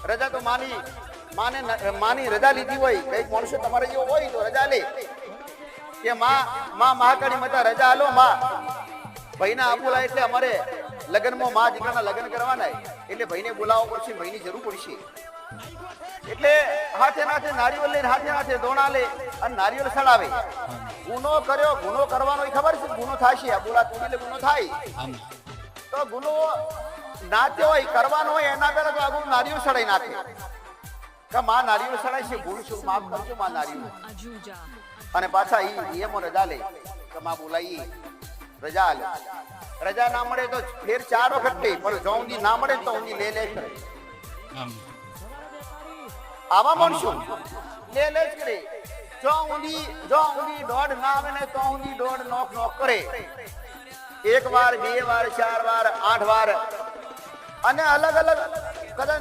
રજા તો માની રજા લીધી હોય, કઈક માણસો તમારે જેવો હોય તો રજા લે કે માં મહાકાળી માતા રજા આલો માં ભાઈના આબુલા, એટલે અમારે લગ્નમાં માં દીકરાના લગ્ન કરવાના એટલે ભાઈને બોલાવવો પડશે, ભાઈની જરૂર પડશે. એટલે હાથે નાથે નારિયેળ લઈને હાથે નાથે દોણા લે અને નારિયેળ સડાવે. ગુનો કર્યો, ગુનો કરવાનો એ ખબર છે ગુનો થશે, આબુલા તોડી લે ગુનો થાય. તો ગુનો નાત્યો હોય કરવાનો હોય એના પહેલા તો આગળ નારિયેળ સડાઈ નાખે કે માં નારિયેળ સડાય છે, ભૂલ છું માફ કરજો માં નારિયેળ. અને પાછા એમ રજા લે કે માં બોલાવી રજા લે. રજા ના મળે તો ફેર 4 વખત લે, પણ જો ઊંધી ના મળે તો ઊંધી લે કરે. આવા માણસો લે જ કરે. જો ઊંધી દોઢ ના આવે ને તો ઊંધી દોઢ નોક કરે. 1 વાર 2 વાર 4 વાર 8 વાર અને અલગ અલગ કદાચ